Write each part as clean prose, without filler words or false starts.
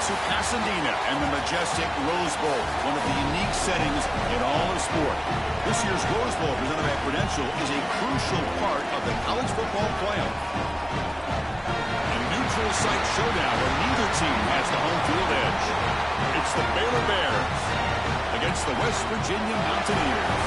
to Pasadena and the majestic Rose Bowl, one of the unique settings in all of sport. This year's Rose Bowl, presented by Prudential, is a crucial part of the college football playoff. A neutral site showdown where neither team has the home field edge. It's the Baylor Bears against the West Virginia Mountaineers.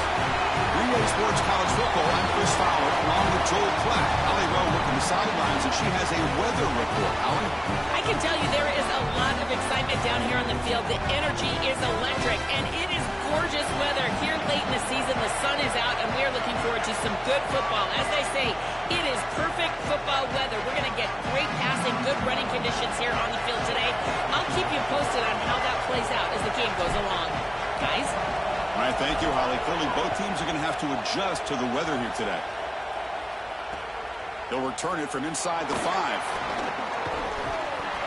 Relay Sports College Football, I'm Chris Fowler, along with Joel Klatt. Holly Rowe working the sidelines, and she has a weather report. Holly? I can tell you there is a lot of excitement down here on the field. The energy is electric, and it is gorgeous weather here late in the season. The sun is out, and we are looking forward to some good football. As they say, it is perfect football weather. We're going to get great passing, good running conditions here on the field today. I'll keep you posted on how that plays out as the game goes along. Guys? All right, thank you, Holly. Clearly, both teams are going to have to adjust to the weather here today. They'll return it from inside the 5.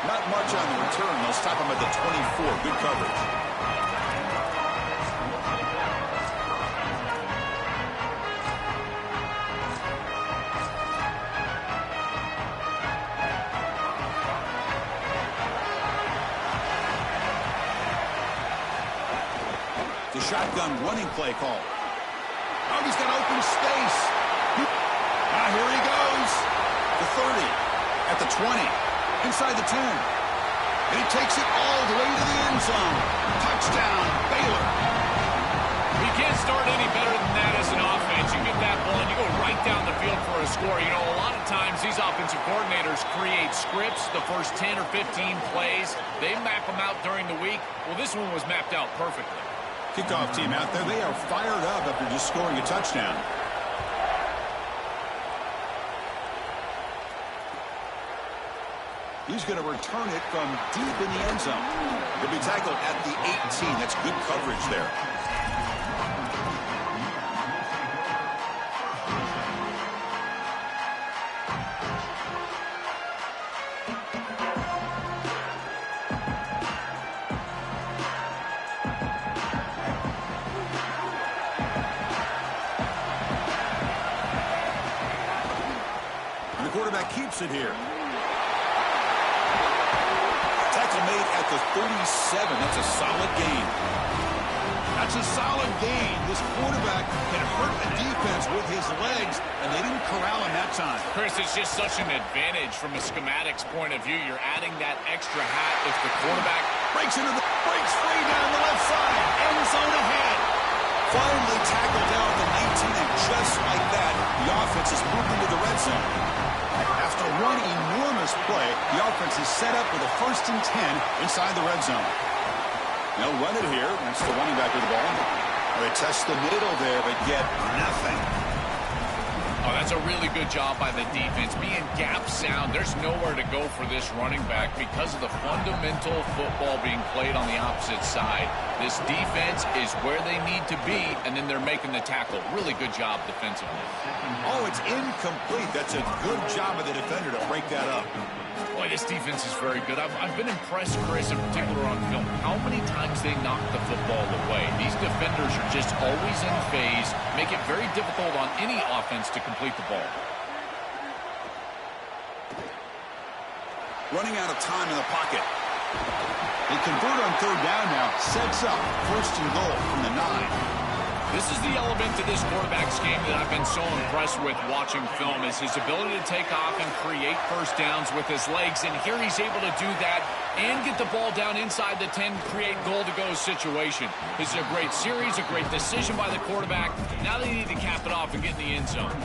Not much on the return. They'll stop him at the 24. Good coverage. The shotgun running play call. Oh, he's got open space. Here he goes. The 30, at the 20, inside the 10. And he takes it all the way to the end zone. Touchdown, Baylor. You can't start any better than that as an offense. You get that ball and you go right down the field for a score. You know, a lot of times these offensive coordinators create scripts, the first 10 or 15 plays. They map them out during the week. Well, this one was mapped out perfectly. Kickoff team out there, they are fired up after just scoring a touchdown. He's going to return it from deep in the end zone. He'll be tackled at the 18. That's good coverage there. And the quarterback keeps it here. Made at the 37. That's a solid gain. That's a solid gain. This quarterback can hurt the defense with his legs, and they didn't corral him that time. Chris, it's just such an advantage from a schematics point of view. You're adding that extra hat if the quarterback breaks free down the left side. End zone ahead. Finally tackled down at the 19, and just like that, the offense is moved into the red zone. After one enormous play, the offense is set up with a 1st and 10 inside the red zone. They'll run it here. That's the running back with the ball. They test the middle there, but get nothing. Oh, that's a really good job by the defense. Being gap sound, there's nowhere to go for this running back because of the fundamental football being played on the opposite side. This defense is where they need to be, and then they're making the tackle. Really good job defensively. Oh, it's incomplete. That's a good job of the defender to break that up. Boy, this defense is very good. I've been impressed, Chris, in particular on film, how many times they knock the football away. These defenders are just always in phase, make it very difficult on any offense to complete the ball. Running out of time in the pocket. They convert on 3rd down now. Sets up 1st and goal from the 9. This is the element to this quarterback's game that I've been so impressed with watching film, is his ability to take off and create first downs with his legs. And here he's able to do that and get the ball down inside the 10, create goal-to-go situation. This is a great series, a great decision by the quarterback. Now they need to cap it off and get in the end zone.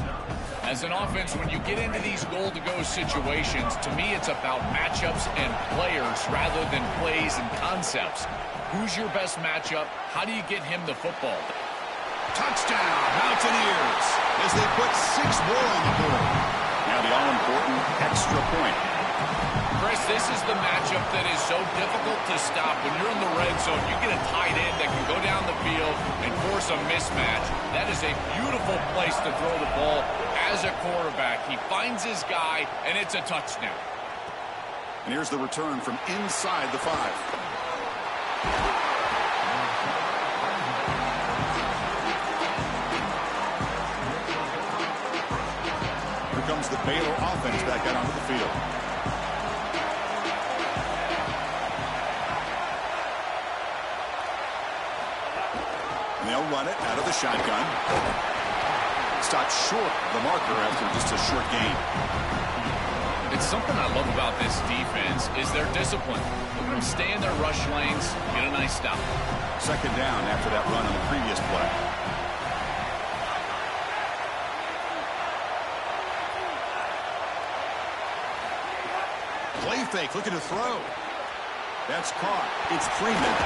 As an offense, when you get into these goal-to-go situations, to me it's about matchups and players rather than plays and concepts. Who's your best matchup? How do you get him the football? Touchdown, Mountaineers, as they put 6 more on the board. Now the all-important extra point. Chris, this is the matchup that is so difficult to stop. When you're in the red zone, you get a tight end that can go down the field and force a mismatch. That is a beautiful place to throw the ball as a quarterback. He finds his guy, and it's a touchdown. And here's the return from inside the 5. Comes the Baylor offense back out onto the field. got it out of the shotgun. Stopped short of the marker after just a short gain. It's something I love about this defense is their discipline. Look at them stay in their rush lanes, get a nice stop. Second down after that run on the previous play. Play fake, looking to throw. That's caught. It's Freeman.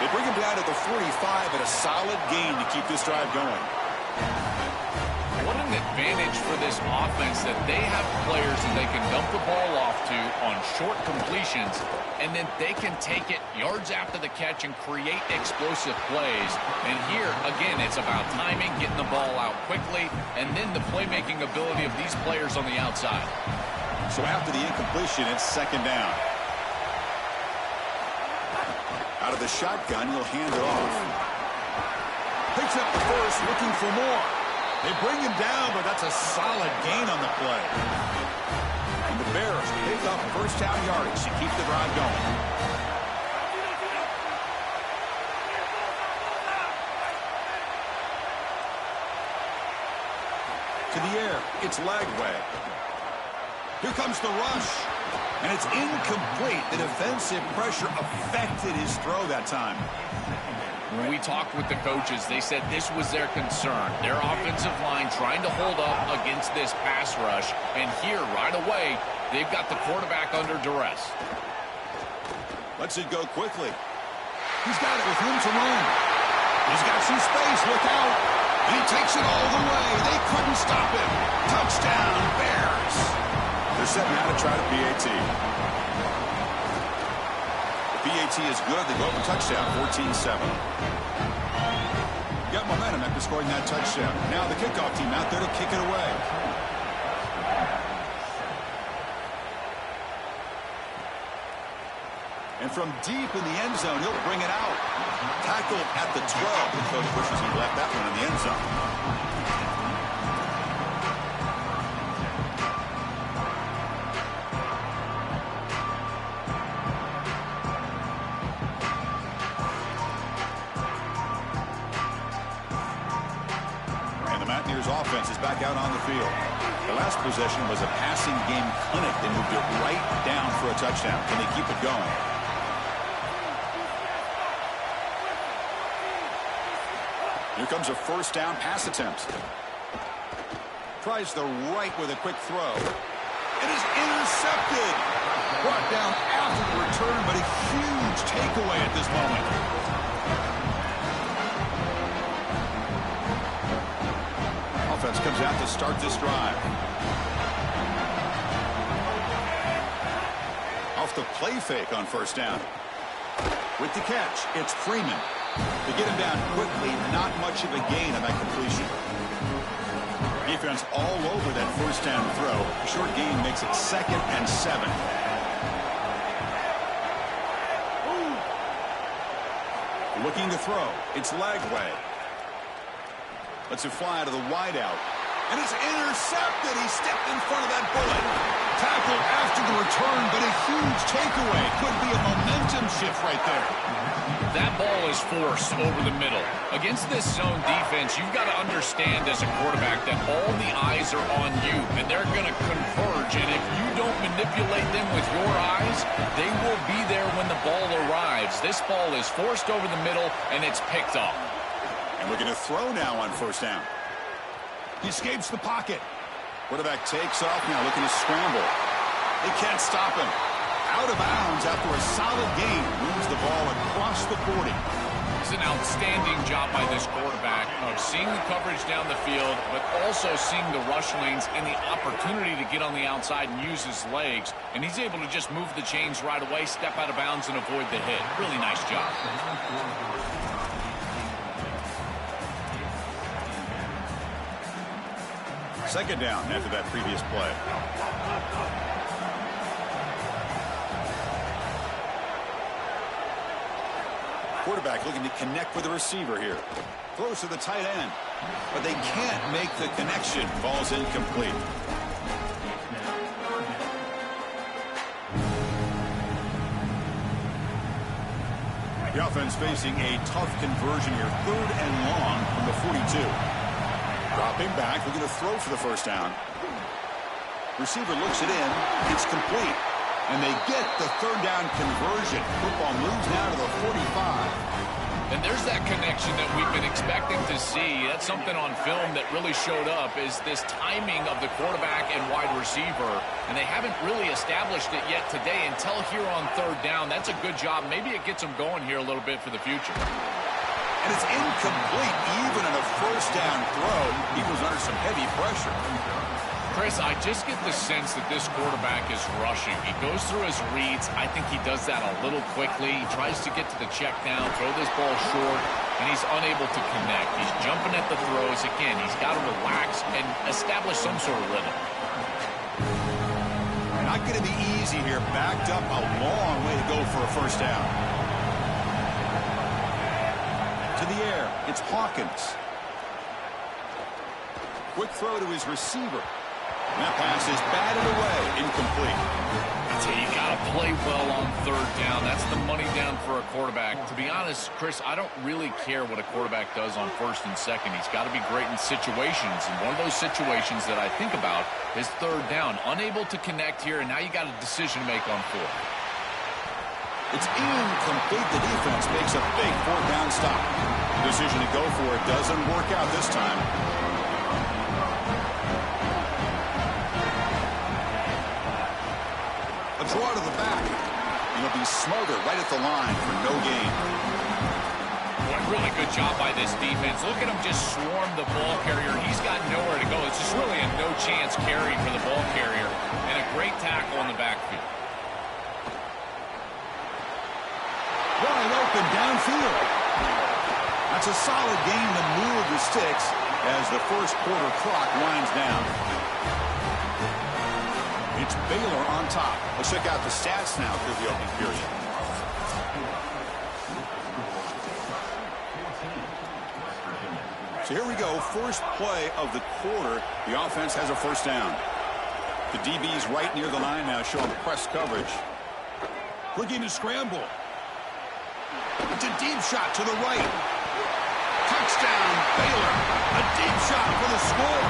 They bring him down to the 45 and a solid gain to keep this drive going. What an advantage for this offense that they have players that they can dump the ball off to on short completions, and then they can take it yards after the catch and create explosive plays. And here, again, it's about timing, getting the ball out quickly, and then the playmaking ability of these players on the outside. So after the incompletion, it's second down. Out of the shotgun, he'll hand it off. Picks up the first, looking for more. They bring him down, but that's a solid gain on the play. And the Bears pick up first down yardage to keep the drive going. To the air, it's Lagway. Here comes the rush, and it's incomplete. The defensive pressure affected his throw that time. When we talked with the coaches, they said this was their concern. Their offensive line trying to hold up against this pass rush. And here, right away, they've got the quarterback under duress. Lets it go quickly. He's got it with room to run. He's got some space. Look out. He takes it all the way. They couldn't stop him. Touchdown, Bears. They're setting out to try to PAT. PAT is good. They go up a touchdown, 14-7. Got momentum after scoring that touchdown. Now the kickoff team out there to kick it away. And from deep in the end zone, he'll bring it out. Tackled at the 12. The coach wishes he left that one in the end zone. Offense is back out on the field. The last possession was a passing game clinic. They moved it right down for a touchdown. Can they keep it going? Here comes a first down pass attempt. Tries the right with a quick throw. It is intercepted. Brought down after the return, but a huge takeaway at this moment. Offense comes out to start this drive. Off the play fake on first down. With the catch, it's Freeman. They get him down quickly, not much of a gain on that completion. Defense all over that first down throw. A short gain makes it 2nd and 7. Looking to throw. It's Lagway. Lets it fly to the wideout. And it's intercepted. He stepped in front of that bullet. Tackled after the return, but a huge takeaway. Could be a momentum shift right there. That ball is forced over the middle. Against this zone defense, you've got to understand as a quarterback that all the eyes are on you, and they're going to converge. And if you don't manipulate them with your eyes, they will be there when the ball arrives. This ball is forced over the middle, and it's picked up. And we're going to throw now on first down. He escapes the pocket. Quarterback takes off now, looking to scramble. They can't stop him. Out of bounds after a solid gain. Moves the ball across the 40. It's an outstanding job by this quarterback of seeing the coverage down the field, but also seeing the rush lanes and the opportunity to get on the outside and use his legs. And he's able to just move the chains right away, step out of bounds, and avoid the hit. Really nice job. Second down after that previous play. Quarterback looking to connect with the receiver here. Throws to the tight end. But they can't make the connection. Ball's incomplete. The offense facing a tough conversion here. 3rd and long from the 42. Dropping back, looking to throw for the first down. Receiver looks it in. It's complete. And they get the 3rd down conversion. Football moves now to the 45. And there's that connection that we've been expecting to see. That's something on film that really showed up, is this timing of the quarterback and wide receiver. And they haven't really established it yet today until here on 3rd down. That's a good job. Maybe it gets them going here a little bit for the future. And it's incomplete even in a first down throw. Eagles under some heavy pressure. Chris, I just get the sense that this quarterback is rushing. He goes through his reads. I think he does that a little quickly. He tries to get to the check down, throw this ball short, and he's unable to connect. He's jumping at the throws. Again, he's got to relax and establish some sort of rhythm. Not going to be easy here. Backed up a long way to go for a first down. To the air, it's Hawkins. Quick throw to his receiver. That pass is batted away, incomplete. I'd say you got to play well on 3rd down. That's the money down for a quarterback. To be honest, Chris, I don't really care what a quarterback does on 1st and 2nd. He's got to be great in situations, and one of those situations that I think about is 3rd down. Unable to connect here, and now you got a decision to make on 4th. It's incomplete. The defense makes a big 4th down stop. The decision to go for it doesn't work out this time. A draw to the back. And it'll be smothered right at the line for no gain. Boy, really good job by this defense. Look at him just swarm the ball carrier. He's got nowhere to go. It's just really a no-chance carry for the ball carrier. And a great tackle in the backfield. Wide open downfield. That's a solid gain to move the sticks as the first quarter clock winds down. It's Baylor on top. Let's check out the stats now through the opening period. So here we go. First play of the quarter. The offense has a first down. The DB's right near the line now, showing press coverage. Looking to scramble. It's a deep shot to the right. Touchdown, Baylor. A deep shot for the score.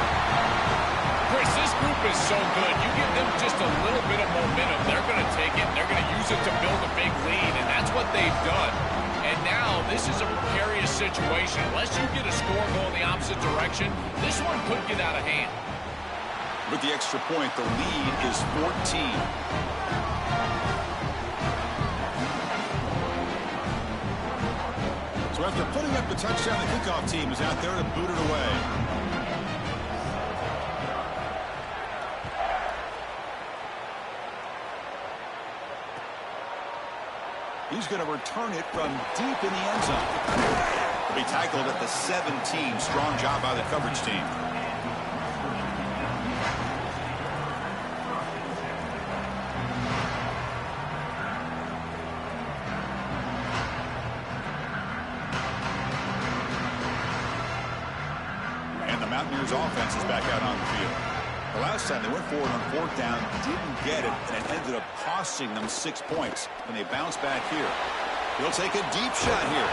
Chris, this group is so good. You give them just a little bit of momentum, they're going to take it, and they're going to use it to build a big lead, and that's what they've done. And now this is a precarious situation. Unless you get a score going the opposite direction, this one could get out of hand. With the extra point, the lead is 14. So after putting up the touchdown, the kickoff team is out there to boot it away. He's going to return it from deep in the end zone. He'll be tackled at the 17. Strong job by the coverage team. And the Mountaineers offense is back out on the field. The last time they went forward on 4th down, didn't get it, and it ended up costing them 6 points. And they bounce back here. He'll take a deep shot here.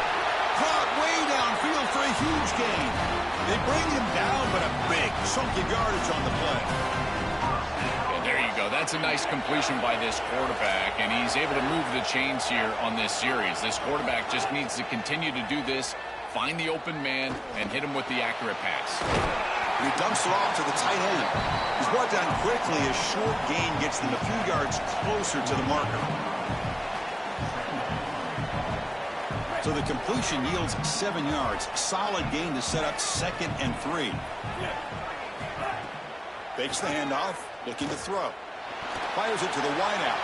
Caught way downfield for a huge gain. They bring him down, but a big chunk of yardage on the play. Yeah, there you go. That's a nice completion by this quarterback, and he's able to move the chains here on this series. This quarterback just needs to continue to do this, find the open man, and hit him with the accurate pass. And he dumps it off to the tight end. He's brought down quickly. A short gain gets them a few yards closer to the marker. So the completion yields 7 yards. Solid gain to set up 2nd and 3. Fakes the handoff, looking to throw. Fires it to the wideout.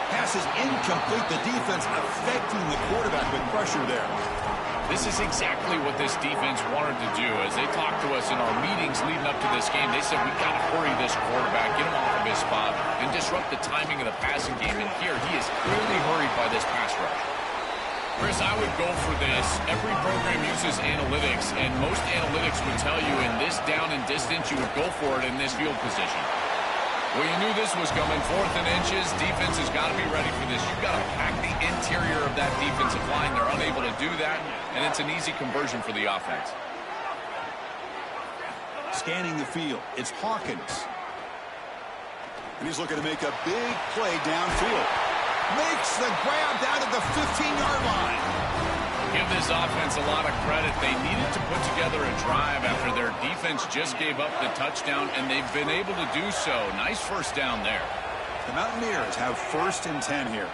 Pass is incomplete. The defense affecting the quarterback with pressure there. This is exactly what this defense wanted to do. As they talked to us in our meetings leading up to this game, they said, we've got to hurry this quarterback, get him off of his spot, and disrupt the timing of the passing game. And here, he is clearly hurried by this pass rush. Chris, I would go for this. Every program uses analytics, and most analytics would tell you in this down and distance, you would go for it in this field position. Well, you knew this was coming. 4th and inches. Defense has got to be ready for this. You've got to pack the interior of that defensive line. They're unable to do that, and it's an easy conversion for the offense. Scanning the field, it's Hawkins. And he's looking to make a big play downfield. Makes the grab down at the 15-yard line. Give this offense a lot of credit. They needed to put together a drive after their defense just gave up the touchdown, and they've been able to do so. Nice first down there. The Mountaineers have 1st and 10 here.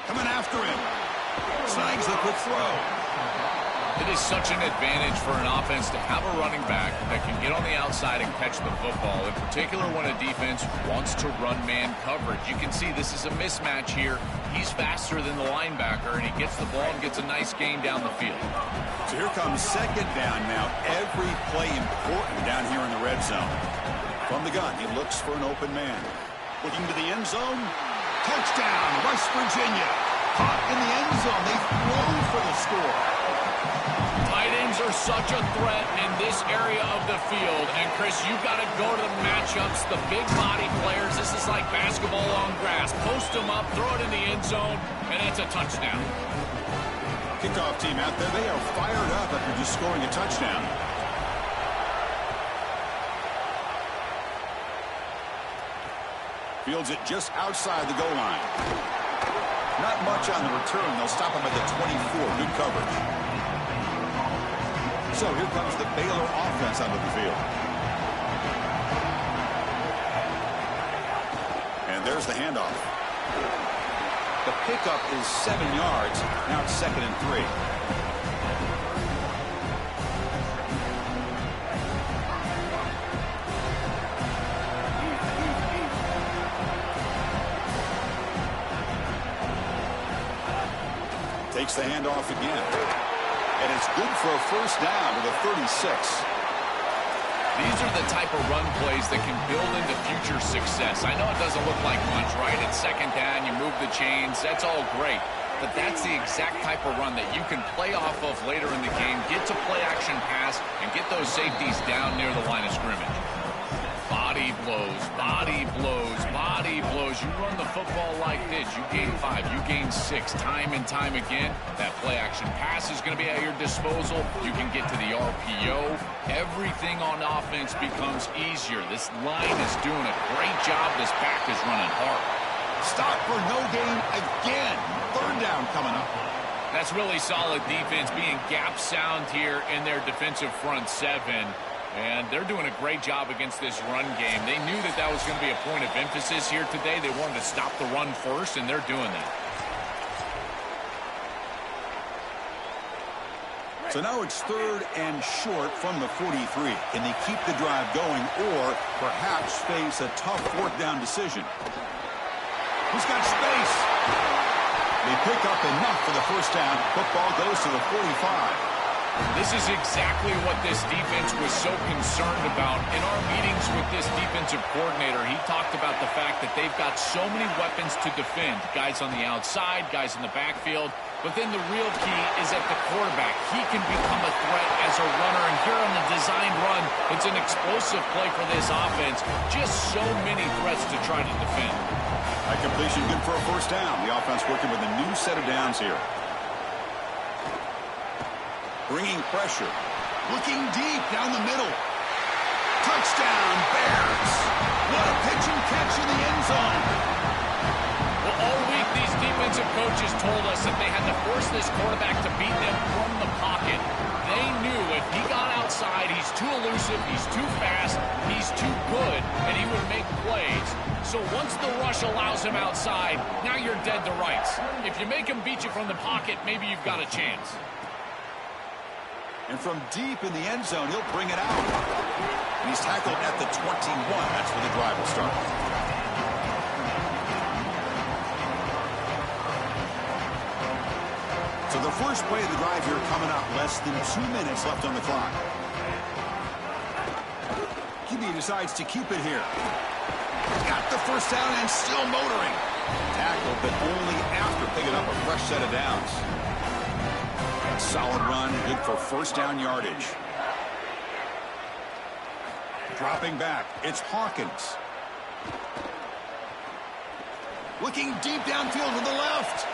Coming after him. Snags the quick throw. It is such an advantage for an offense to have a running back that can get on the outside and catch the football, in particular when a defense wants to run man coverage. You can see this is a mismatch here. He's faster than the linebacker, and he gets the ball and gets a nice gain down the field. So here comes 2nd down now. Every play important down here in the red zone. From the gun, he looks for an open man. Looking to the end zone. Touchdown, West Virginia. Caught in the end zone. They throw for the score. Tight ends are such a threat in this area of the field. And, Chris, you've got to go to the matchups, the big body players. This is like basketball on grass. Post them up, throw it in the end zone, and it's a touchdown. Kickoff team out there. They are fired up after just scoring a touchdown. Fields it just outside the goal line. Not much on the return. They'll stop him at the 24. Good coverage. So here comes the Baylor offense onto the field. And there's the handoff. The pickup is 7 yards. Now it's 2nd and 3. Takes the handoff again. And it's good for a first down to the 36. These are the type of run plays that can build into future success. I know it doesn't look like much, right? It's 2nd down, you move the chains, that's all great. But that's the exact type of run that you can play off of later in the game, get to play action pass, and get those safeties down near the line of scrimmage. Body blows, body blows, body blows. You run the football like this, you gain 5, you gain 6, time and time again. That play action pass is going to be at your disposal. You can get to the RPO. Everything on offense becomes easier. This line is doing a great job. This back is running hard. Stop for no gain again. 3rd down coming up. That's really solid defense, being gap sound here in their defensive front 7. And they're doing a great job against this run game. They knew that that was going to be a point of emphasis here today. They wanted to stop the run first, and they're doing that. So now it's 3rd and short from the 43. Can they keep the drive going or perhaps face a tough 4th down decision? He's got space. They pick up enough for the first down. Football goes to the 45. This is exactly what this defense was so concerned about. In our meetings with this defensive coordinator, he talked about the fact that they've got so many weapons to defend. Guys on the outside, guys in the backfield. But then the real key is at the quarterback. He can become a threat as a runner. And here on the designed run, it's an explosive play for this offense. Just so many threats to try to defend. That completion good for a first down. The offense working with a new set of downs here. Bringing pressure. Looking deep down the middle. Touchdown, Bears. What a pitch and catch in the end zone. Well, all week these defensive coaches told us that they had to force this quarterback to beat them from the pocket. They knew if he got outside, he's too elusive, he's too fast, he's too good, and he would make plays. So once the rush allows him outside, now you're dead to rights. If you make him beat you from the pocket, maybe you've got a chance. And from deep in the end zone, he'll bring it out. And he's tackled at the 21. That's where the drive will start. So the first play of the drive here coming up. Less than 2 minutes left on the clock. QB decides to keep it here. Got the first down and still motoring. Tackled, but only after picking up a fresh set of downs. Solid run, good for first down yardage. Dropping back, it's Hawkins. Looking deep downfield to the left.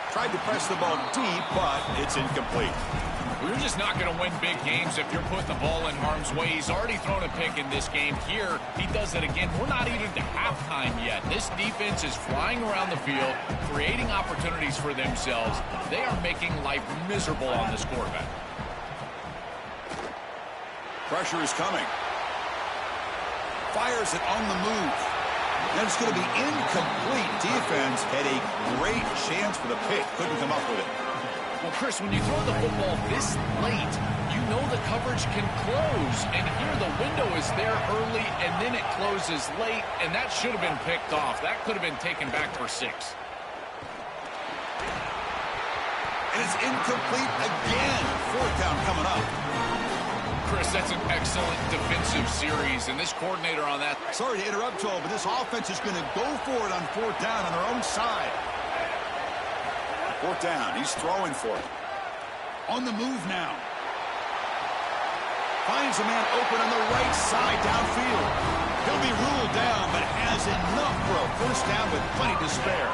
Tried to press the ball deep, but it's incomplete. Well, you're just not going to win big games if you're putting the ball in harm's way. He's already thrown a pick in this game. Here, he does it again. We're not even to halftime yet. This defense is flying around the field, creating opportunities for themselves. They are making life miserable on this quarterback. Pressure is coming. Fires it on the move. And it's going to be incomplete. Defense had a great chance for the pick. Couldn't come up with it. Well, Chris, when you throw the football this late, you know the coverage can close. And here the window is there early, and then it closes late, and that should have been picked off. That could have been taken back for 6. And it's incomplete again. 4th down coming up. Chris, that's an excellent defensive series, and this coordinator on that. Sorry to interrupt, Joel, but this offense is going to go for it on 4th down on their own side. 4th down, he's throwing for it. On the move now. Finds a man open on the right side downfield. He'll be ruled down, but has enough for a 1st down with plenty to spare.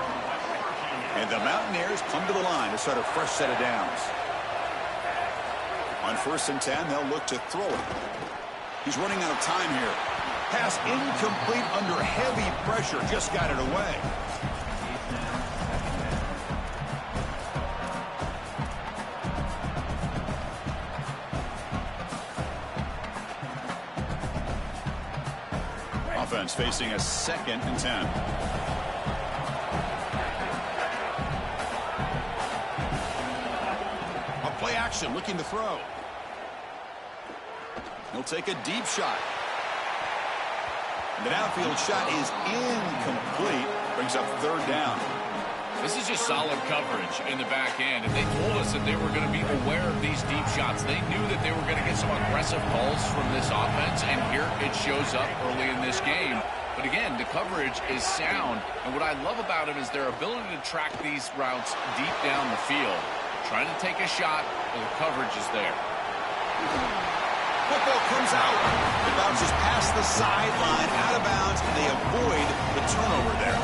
And the Mountaineers come to the line to start a fresh set of downs. On 1st and 10, they'll look to throw it. He's running out of time here. Pass incomplete under heavy pressure. Just got it away. Offense facing a 2nd and 10. Play action, looking to throw. He'll take a deep shot. The downfield shot is incomplete. Brings up 3rd down. This is just solid coverage in the back end. And they told us that they were going to be aware of these deep shots. They knew that they were going to get some aggressive calls from this offense. And here it shows up early in this game. But again, the coverage is sound. And what I love about it is their ability to track these routes deep down the field. Trying to take a shot, and the coverage is there. Football comes out. It bounces past the sideline, out of bounds, and they avoid the turnover there.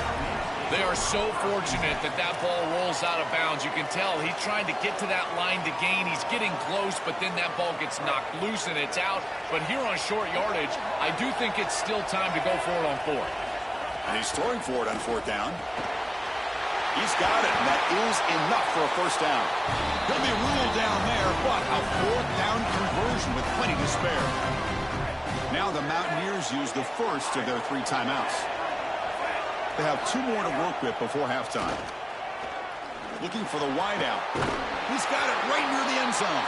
They are so fortunate that that ball rolls out of bounds. You can tell he's trying to get to that line to gain. He's getting close, but then that ball gets knocked loose and it's out. But here on short yardage, I do think it's still time to go for it on 4th. And he's throwing for it on 4th down. He's got it, and that is enough for a 1st down. He'll be ruled down there, but a 4th down conversion with plenty to spare. Now the Mountaineers use the first of their 3 timeouts. They have 2 more to work with before halftime. Looking for the wideout. He's got it right near the end zone.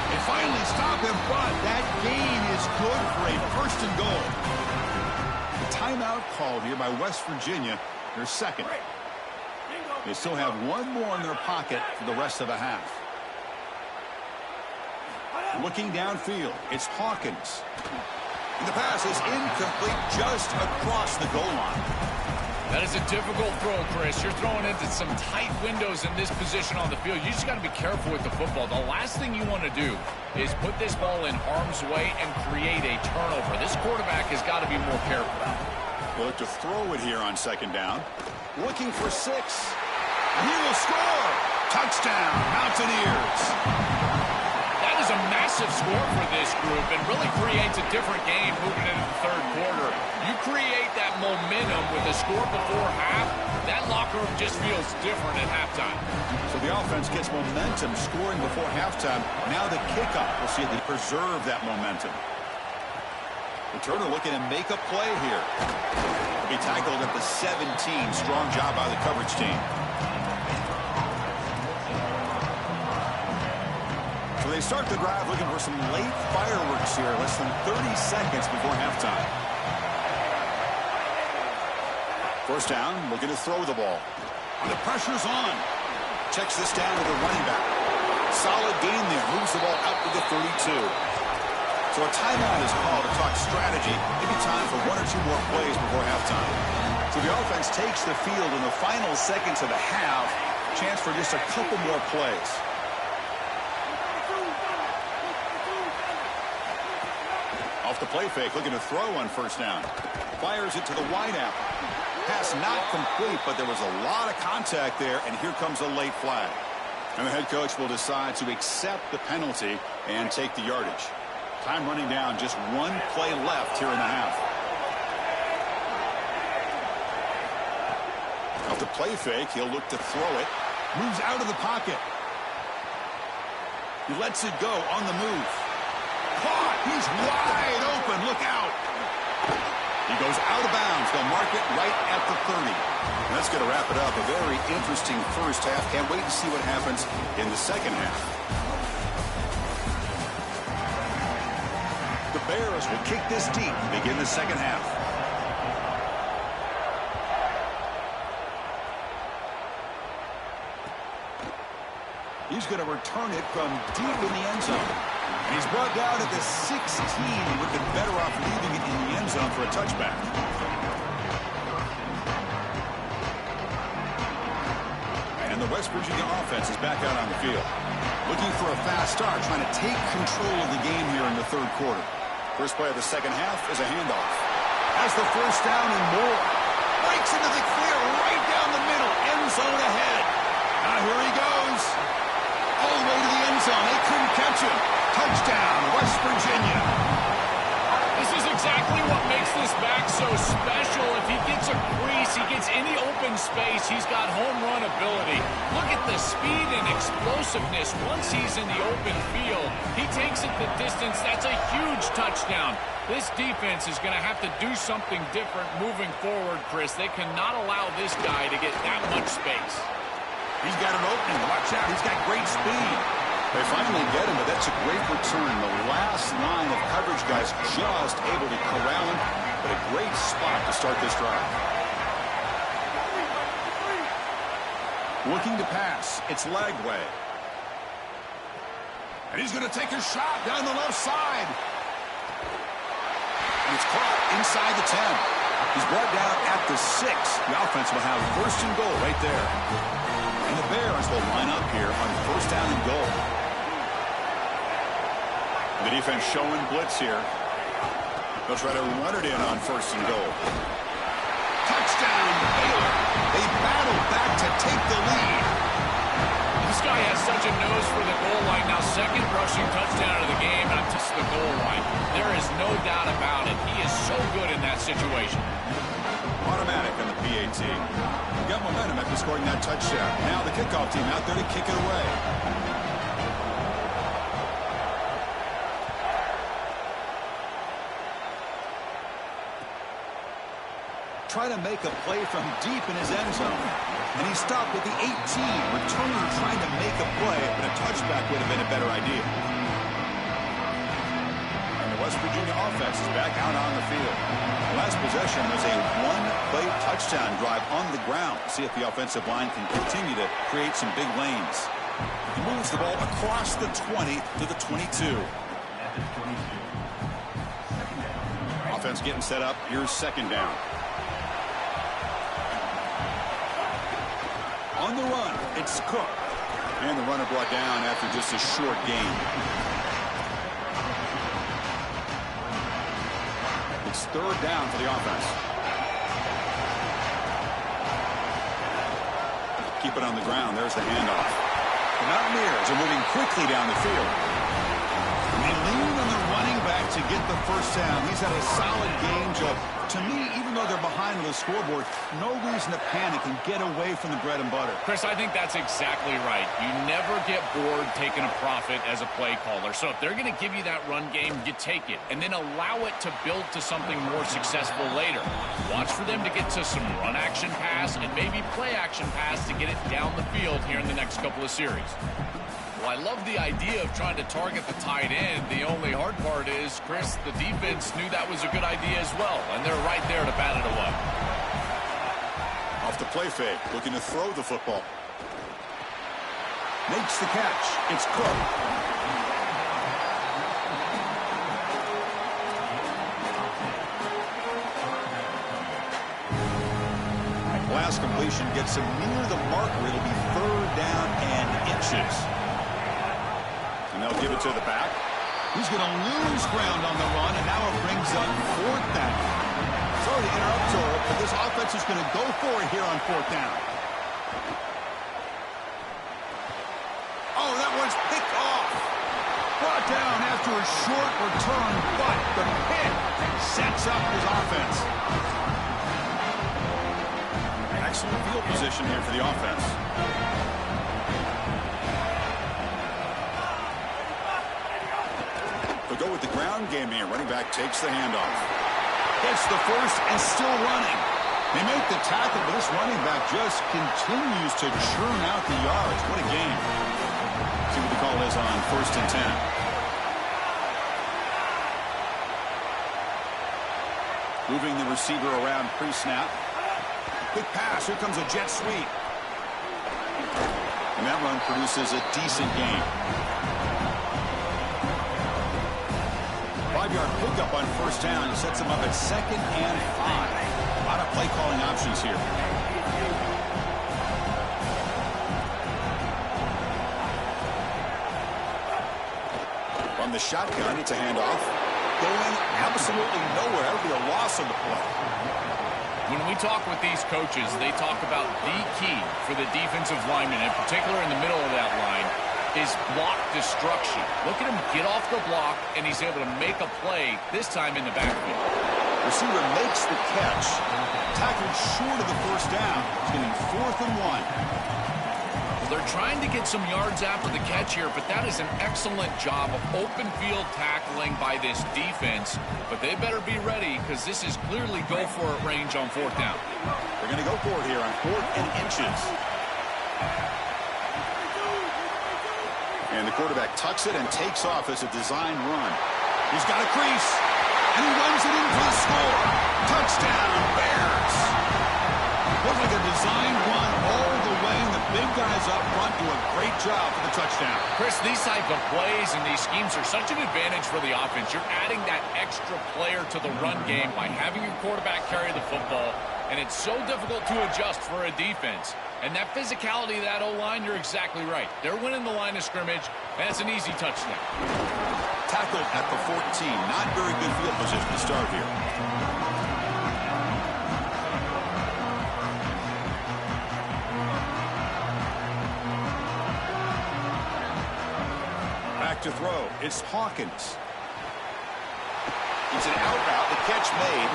They finally stop him, but that gain is good for a 1st and goal. The timeout called here by West Virginia, their 2nd. They still have 1 more in their pocket for the rest of the half. Looking downfield, it's Hawkins. And the pass is incomplete just across the goal line. That is a difficult throw, Chris. You're throwing into some tight windows in this position on the field. You just got to be careful with the football. The last thing you want to do is put this ball in harm's way and create a turnover. This quarterback has got to be more careful. We'll look to throw it here on 2nd down. Looking for 6. He will score. Touchdown, Mountaineers. That is a massive score for this group and really creates a different game moving into the 3rd quarter. You create that momentum with a score before half, that locker room just feels different at halftime. So the offense gets momentum scoring before halftime. Now the kickoff. We'll see if they preserve that momentum. Returner looking to make a play here. He'll be tackled at the 17. Strong job by the coverage team. So they start the drive looking for some late fireworks here. Less than 30 seconds before halftime. 1st down, looking to throw the ball. And the pressure's on. Checks this down to the running back. Solid gain there. Moves the ball out to the 32. So a timeout is called to talk strategy. Maybe time for 1 or 2 more plays before halftime. So the offense takes the field in the final seconds of the half. Chance for just a couple more plays. Off the play fake, looking to throw on first down. Fires it to the wideout. Pass not complete, but there was a lot of contact there, and here comes a late flag. And the head coach will decide to accept the penalty and take the yardage. Time running down, just one play left here in the half. Off the play fake, he'll look to throw it. Moves out of the pocket. He lets it go on the move. Caught! He's wide open. Look out! He goes out of bounds. They'll mark it right at the 30. And that's going to wrap it up. A very interesting first half. Can't wait to see what happens in the second half. The Bears will kick this deep to begin the second half. He's going to return it from deep in the end zone. And he's brought down at the 16. He would have been better off leaving it in the end zone for a touchback. And the West Virginia offense is back out on the field. Looking for a fast start, trying to take control of the game here in the third quarter. First play of the second half is a handoff. Has the first down and more. Breaks into the clear right down the middle. End zone ahead. Now here he goes. All the way to the end zone. They couldn't catch him. Touchdown, West Virginia. This is exactly what makes this back so special. If he gets a crease, he gets any open space, he's got home run ability. Look at the speed and explosiveness once he's in the open field. He takes it the distance. That's a huge touchdown. This defense is going to have to do something different moving forward, Chris. They cannot allow this guy to get that much space. He's got an opening. Watch out. He's got great speed. They finally get him, but that's a great return. The last line of coverage guys just able to corral him, but a great spot to start this drive. Looking to pass. It's Lagway. And he's going to take a shot down the left side. And it's caught inside the 10. He's brought down at the 6. The offense will have first and goal right there. And the Bears will line up here on first down and goal. The defense showing blitz here. They'll try to run it in on first and goal. Touchdown, Baylor. They battle back to take the lead. This guy has such a nose for the goal line. Now, second rushing touchdown of the game, and just the goal line. There is no doubt about it. He is so good in that situation. Automatic on the PAT. Got momentum after scoring that touchdown. Now the kickoff team out there to kick it away. Try to make a play from deep in his end zone. And he stopped at the 18, returning trying to make a play, but a touchback would have been a better idea. And the West Virginia offense is back out on the field. The last possession was a one-play touchdown drive on the ground. See if the offensive line can continue to create some big lanes. He moves the ball across the 20 to the 22. Offense getting set up. Here's second down. On the run, it's Cook. And the runner brought down after just a short gain. It's third down for the offense. Keep it on the ground. There's the handoff. The Mountaineers are moving quickly down the field. They lean on the running back to get the first down. He's had a solid game, Joe. To me, even though they're behind on the scoreboard, no reason to panic and get away from the bread and butter. Chris, I think that's exactly right. You never get bored taking a profit as a play caller. So if they're going to give you that run game, you take it. And then allow it to build to something more successful later. Watch for them to get to some run action pass and maybe play action pass to get it down the field here in the next couple of series. Well, I love the idea of trying to target the tight end. The only hard part is, Chris, the defense knew that was a good idea as well, and they're right there to bat it away. Off the play fake, looking to throw the football. Makes the catch. It's Cook. Last completion gets him near the marker. It'll be third down and inches. And they'll give it to the back. He's going to lose ground on the run, and now a to interrupt, Joel, but this offense is going to go for it here on 4th down. Oh, that one's picked off. Brought down after a short return, but the pick sets up his offense. Excellent field position here for the offense. They'll go with the ground game here. Running back takes the handoff. Hits the first and still running. They make the tackle, but this running back just continues to churn out the yards. What a game. See what the call is on 1st and 10. Moving the receiver around pre-snap. Quick pass. Here comes a jet sweep. And that run produces a decent gain. 5-yard pickup on 1st down. It sets them up at 2nd and 5. A lot of play calling options here. From the shotgun, it's a handoff. Going absolutely nowhere. That would be a loss on the play. When we talk with these coaches, they talk about the key for the defensive lineman, in particular in the middle of that line, is block destruction. Look at him get off the block, and he's able to make a play, this time in the backfield. Receiver makes the catch. Tackled short of the 1st down. It's getting 4th and 1. Well, they're trying to get some yards after the catch here, but that is an excellent job of open field tackling by this defense. But they better be ready, because this is clearly go-for-it range on 4th down. They're going to go for it here on 4th and inches. And the quarterback tucks it and takes off as a design run. He's got a crease, and he runs it in for the score. Touchdown, Bears. Looks like a design run all the way, and the big guys up front do a great job for the touchdown. Chris, these type of plays and these schemes are such an advantage for the offense. You're adding that extra player to the run game by having your quarterback carry the football, and it's so difficult to adjust for a defense. And that physicality of that O-line, you're exactly right. They're winning the line of scrimmage, and it's an easy touchdown. Tackled at the 14. Not very good field position to start here. Back to throw. It's Hawkins. It's an out route. The catch made.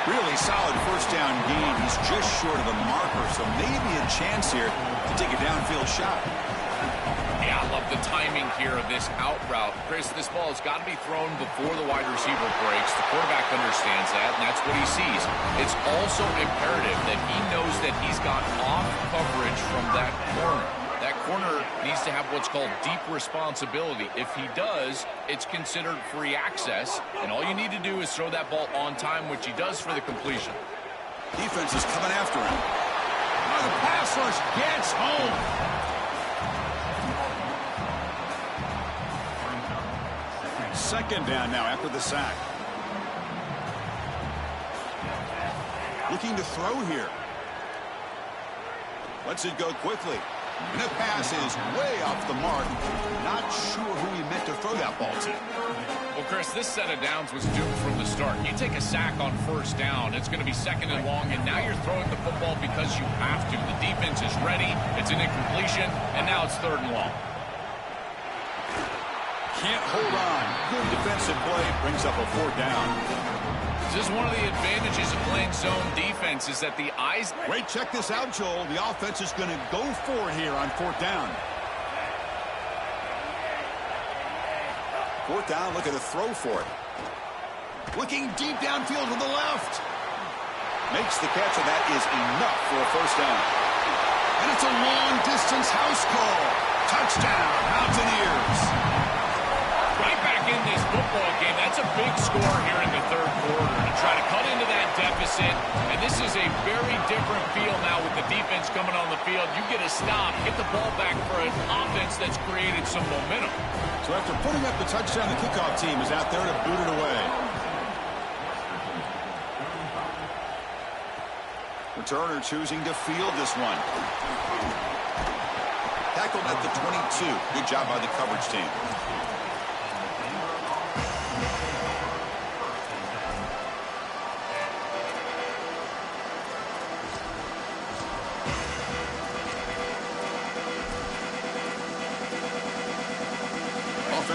Really solid 1st down gain. He's just short of the marker, so maybe a chance here to take a downfield shot. Yeah, I love the timing here of this out route. Chris, this ball has got to be thrown before the wide receiver breaks. The quarterback understands that, and that's what he sees. It's also imperative that he knows that he's got off coverage from that corner. That corner needs to have what's called deep responsibility. If he does, it's considered free access, and all you need to do is throw that ball on time, which he does for the completion. Defense is coming after him. Oh, the pass rush gets home. Second down now after the sack. Looking to throw here. Lets it go quickly. And the pass is way off the mark. Not sure who he meant to throw that ball to. Well, Chris, this set of downs was doomed from the start. You take a sack on 1st down, it's going to be 2nd and long, and now you're throwing the football because you have to. The defense is ready. It's an incompletion, and now it's 3rd and long. Can't hold on. Good defensive play. Brings up a 4th down. This is one of the advantages of playing zone defense is that the eyes... Great, check this out, Joel. The offense is going to go for it here on 4th down. 4th down, look at the throw for it. Looking deep downfield to the left. Makes the catch, and that is enough for a 1st down. And it's a long-distance house call. Touchdown, Mountaineers. Right back in this football game. That's a big score here in the 3rd quarter to try to cut into that deficit. And this is a very different feel now with the defense coming on the field. You get a stop, get the ball back for an offense that's created some momentum. So after putting up the touchdown, the kickoff team is out there to boot it away. Returner choosing to field this one. Tackled at the 22. Good job by the coverage team.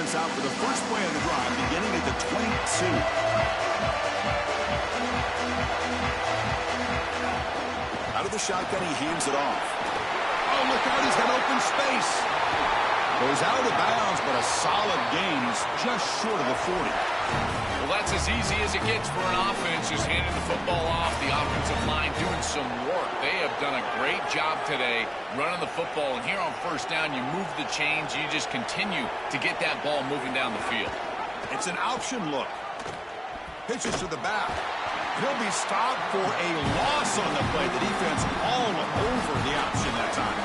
offense out for the first play of the drive, beginning at the 22. Out of the shotgun, he hands it off. Oh, look out, he's got open space. Goes out of bounds, but a solid gain. He's just short of the 40. Well, that's as easy as it gets for an offense, just handing the football off. The offensive line doing some work. They have done a great job today running the football. And here on first down, you move the chains. You just continue to get that ball moving down the field. It's an option look. Pitches to the back. He'll be stopped for a loss on the play. The defense all over the option that time.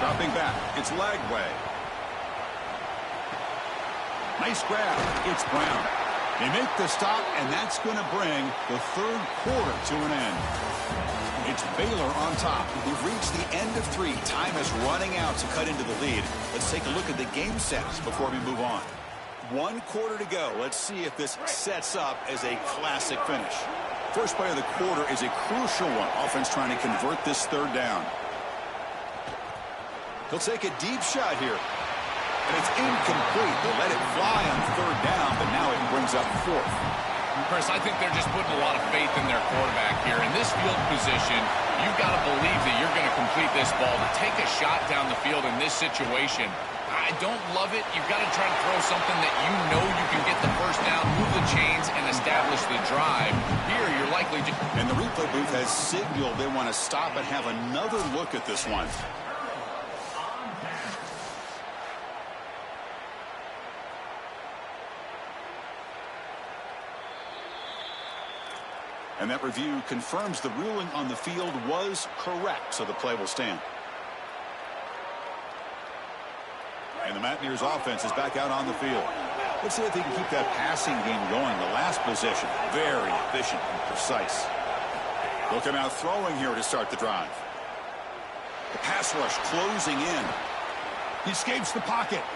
Dropping back. It's Lagway. Nice grab. It's Brown. They make the stop, and that's going to bring the third quarter to an end. It's Baylor on top. We've reached the end of 3. Time is running out to cut into the lead. Let's take a look at the game sets before we move on. 1 quarter to go. Let's see if this sets up as a classic finish. First play of the quarter is a crucial one. Offense trying to convert this third down. He'll take a deep shot here. And it's incomplete. They let it fly on third down, but now it brings up 4th. Chris, I think they're just putting a lot of faith in their quarterback here. In this field position, you've got to believe that you're going to complete this ball. To take a shot down the field in this situation, I don't love it. You've got to try to throw something that you know you can get the first down, move the chains, and establish the drive. Here, you're likely to... And the replay booth has signaled they want to stop and have another look at this one. And that review confirms the ruling on the field was correct, so the play will stand. And the Mountaineers offense is back out on the field. Let's see if they can keep that passing game going. The last possession, very efficient and precise. Looking out throwing here to start the drive. The pass rush closing in. He escapes the pocket.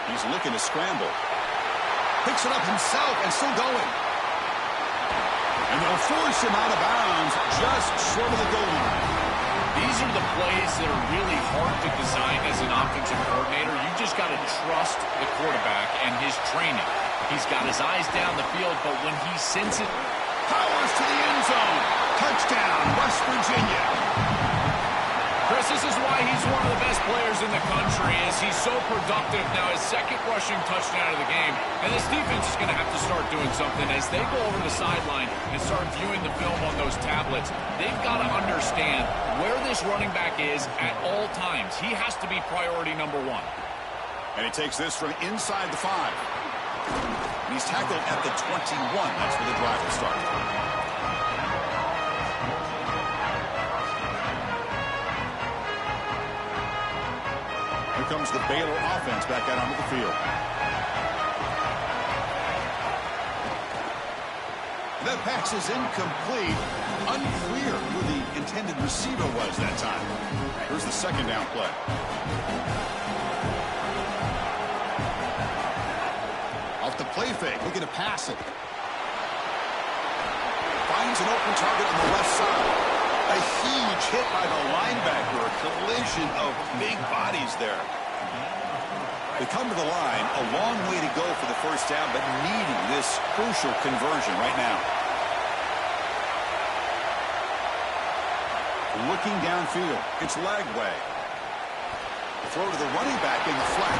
He's looking to scramble. Picks it up himself and still going. And they'll force him out of bounds just short of the goal line. These are the plays that are really hard to design as an offensive coordinator. You just got to trust the quarterback and his training. He's got his eyes down the field, but when he senses... Powers to the end zone. Touchdown, West Virginia. Chris, this is why he's one of the best players in the country, is he's so productive now, his second rushing touchdown of the game. And this defense is going to have to start doing something as they go over the sideline and start viewing the film on those tablets. They've got to understand where this running back is at all times. He has to be priority number 1. And he takes this from inside the 5. And he's tackled at the 21. That's where the drive will start. Here comes the Baylor offense back out onto the field. That pass is incomplete. Unclear who the intended receiver was that time. Here's the second down play. Off the play fake, looking to pass it. Finds an open target on the left side. A huge hit by the linebacker, a collision of big bodies there. They come to the line, a long way to go for the first down, but needing this crucial conversion right now. Looking downfield, it's Lagway. Throw to the running back in the flat.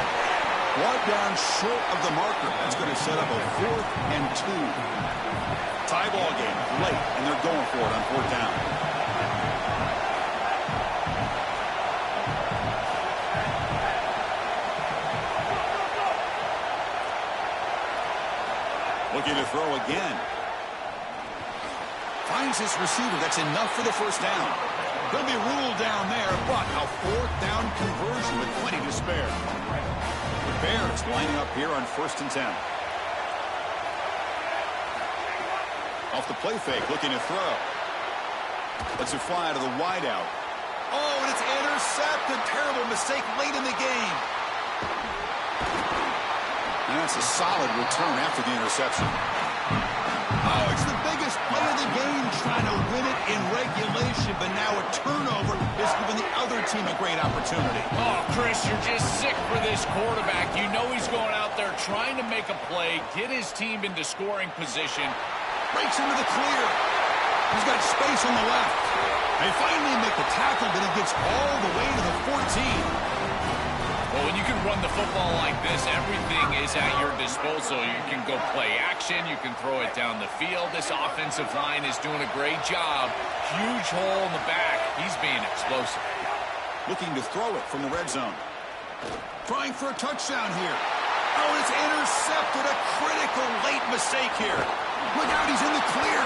Brought down short of the marker. That's going to set up a 4th and 2. Tie ball game late, and they're going for it on 4th down. Looking to throw again. Finds his receiver. That's enough for the first down. He'll be ruled down there, but a 4th down conversion with plenty to spare. The Bears lining up here on 1st and 10. Off the play fake, looking to throw. Lets it fly to the wideout. Oh, and it's intercepted. Terrible mistake late in the game. And that's a solid return after the interception. Oh, it's the biggest play of the game, trying to win it in regulation, but now a turnover is giving the other team a great opportunity. Oh, Chris, you're just sick for this quarterback. You know he's going out there trying to make a play, get his team into scoring position. Breaks into the clear. He's got space on the left. They finally make the tackle, but he gets all the way to the 14. Well, when you can run the football like this, everything is at your disposal. You can go play action. You can throw it down the field. This offensive line is doing a great job. Huge hole in the back. He's being explosive. Looking to throw it from the red zone. Trying for a touchdown here. Oh, it's intercepted. A critical late mistake here. Look out, he's in the clear.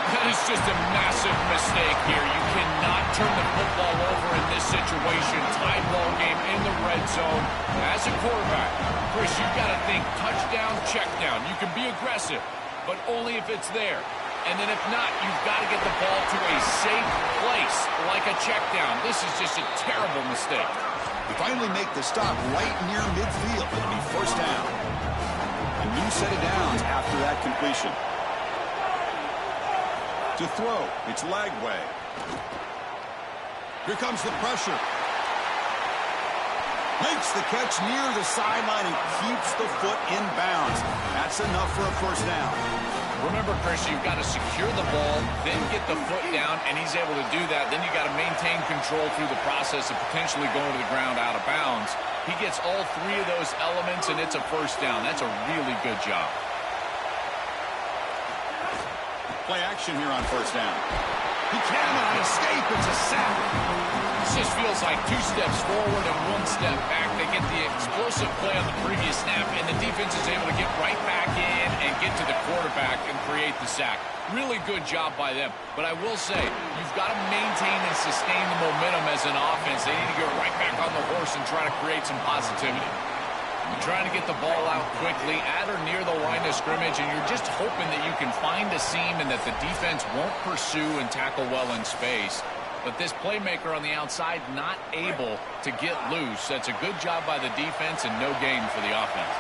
That is just a massive mistake here. You cannot turn the football over in this situation. Tied ball game in the red zone. As a quarterback, Chris, you've got to think touchdown, check down. You can be aggressive, but only if it's there. And then if not, you've got to get the ball to a safe place, like a check down. This is just a terrible mistake. We finally make the stop right near midfield. It'll be first down. A new set of downs after that completion. To throw, it's Lagway. Here comes the pressure. Makes the catch near the sideline and keeps the foot in bounds. That's enough for a first down. Remember, Chris, you've got to secure the ball, then get the foot down, and he's able to do that. Then you've got to maintain control through the process of potentially going to the ground out of bounds. He gets all three of those elements, and it's a first down. That's a really good job. Play action here on first down. He cannot escape. It's a sack. This just feels like 2 steps forward and 1 step back. They get the explosive play on the previous snap, and the defense is able to get right back in and get to the quarterback and create the sack. Really good job by them. But I will say, you've got to maintain and sustain the momentum as an offense. They need to get right back on the horse and try to create some positivity. You're trying to get the ball out quickly at or near the line of scrimmage, and you're just hoping that you can find a seam and that the defense won't pursue and tackle well in space. But this playmaker on the outside not able to get loose. That's a good job by the defense and no gain for the offense.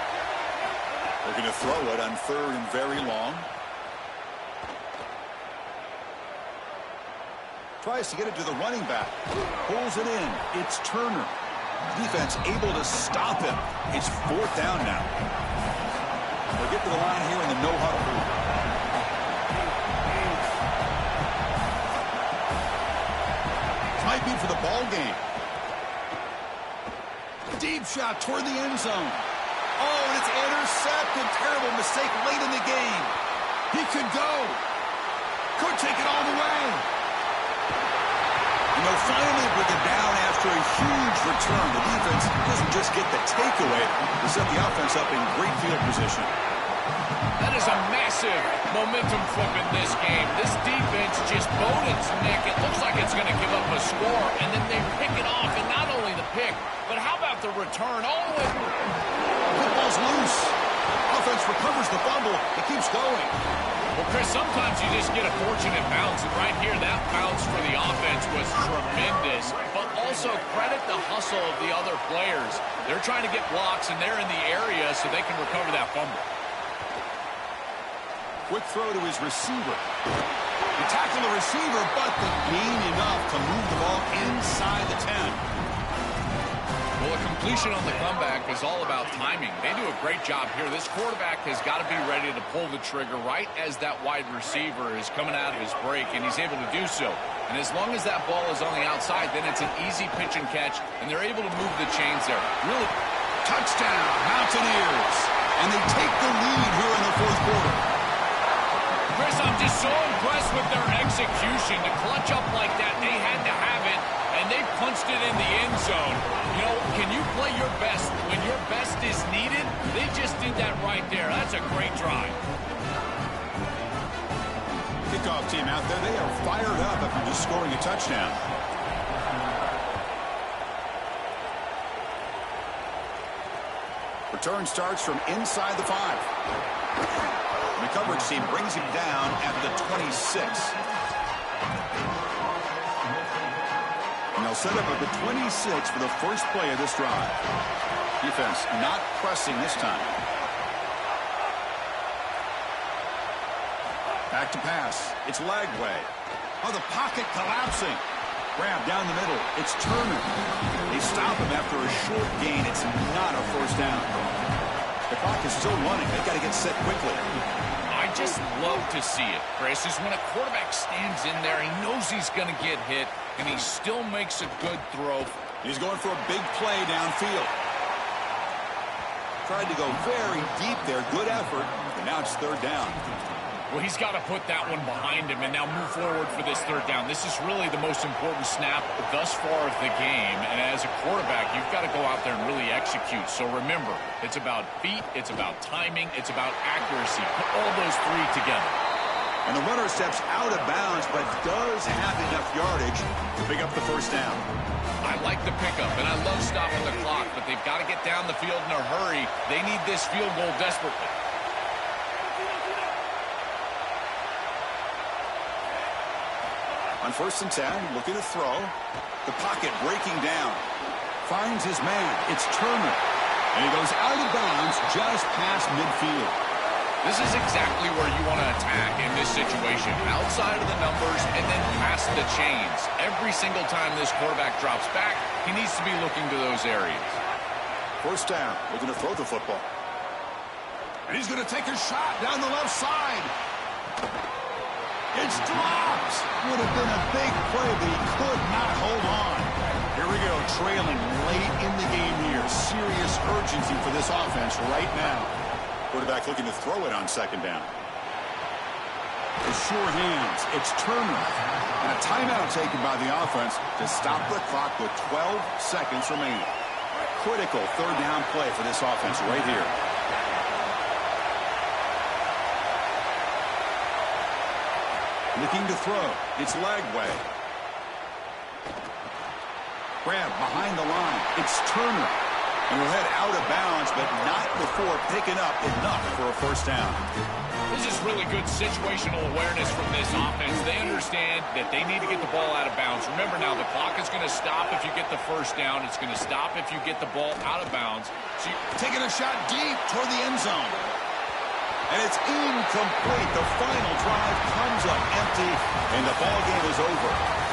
They're going to throw it on third and very long. Tries to get it to the running back. Pulls it in. It's Turner. Defense able to stop him. It's fourth down now. They'll get to the line here in the no huddle. This might be for the ball game. Deep shot toward the end zone. Oh, and it's intercepted. Terrible mistake late in the game. He could go. Could take it all the way. You know, finally with it down after a huge return, the defense doesn't just get the takeaway, they set the offense up in great field position. That is a massive momentum flip in this game. This defense just bowed its neck. It looks like it's going to give up a score, and then they pick it off. And not only the pick, but how about the return? All the way. Football's loose. Offense recovers the fumble. It keeps going. Well, Chris, sometimes you just get a fortunate bounce, and right here, that bounce for the offense was tremendous. But also credit the hustle of the other players. They're trying to get blocks, and they're in the area so they can recover that fumble. Quick throw to his receiver. He tackled the receiver, but the gain enough to move the ball inside the 10. Well, a completion on the comeback is all about timing. They do a great job here. This quarterback has got to be ready to pull the trigger right as that wide receiver is coming out of his break, and he's able to do so. And as long as that ball is on the outside, then it's an easy pitch and catch, and they're able to move the chains there. Really, touchdown, Mountaineers. And they take the lead here in the fourth quarter. Chris, I'm just so impressed with their execution. To clutch up like that, they had to have it, and they punched it in the end zone. You know, can you play your best when your best is needed? They just did that right there. That's a great drive. Kickoff team out there, they are fired up after just scoring a touchdown. Return starts from inside the 5. The coverage team brings him down at the 26. And they'll set up at the 26 for the first play of this drive. Defense not pressing this time. Back to pass. It's Lagway. Oh, the pocket collapsing. Grab down the middle. It's Turner. They stop him after a short gain. It's not a first down. The clock is still running. They've got to get set quickly. I just love to see it, Chris, is when a quarterback stands in there, he knows he's going to get hit, and he still makes a good throw. He's going for a big play downfield. Tried to go very deep there. Good effort. And now it's third down. Well, he's got to put that one behind him and now move forward for this third down. This is really the most important snap thus far of the game. And as a quarterback, you've got to go out there and really execute. So remember, it's about feet, it's about timing, it's about accuracy. Put all those three together. And the runner steps out of bounds, but does have enough yardage to pick up the first down. I like the pickup, and I love stopping the clock, but they've got to get down the field in a hurry. They need this field goal desperately. On 1st and 10, looking to throw. The pocket breaking down. Finds his man. It's Turner. And he goes out of bounds just past midfield. This is exactly where you want to attack in this situation. Outside of the numbers and then past the chains. Every single time this quarterback drops back, he needs to be looking to those areas. First down. Looking to throw the football. And he's going to take a shot down the left side. It's dropped. Would have been a big play, but he could not hold on. Here we go, trailing late in the game here. Serious urgency for this offense right now. Quarterback looking to throw it on second down. With sure hands, it's Turner. And a timeout taken by the offense to stop the clock with 12 seconds remaining. Critical third down play for this offense right here. Looking to throw. It's Lagway. Grab behind the line. It's Turner. And we'll head out of bounds, but not before picking up enough for a first down. This is really good situational awareness from this offense. They understand that they need to get the ball out of bounds. Remember now, the clock is going to stop if you get the first down. It's going to stop if you get the ball out of bounds. So taking a shot deep toward the end zone. And it's incomplete. The final drive comes up empty, and the ball game is over.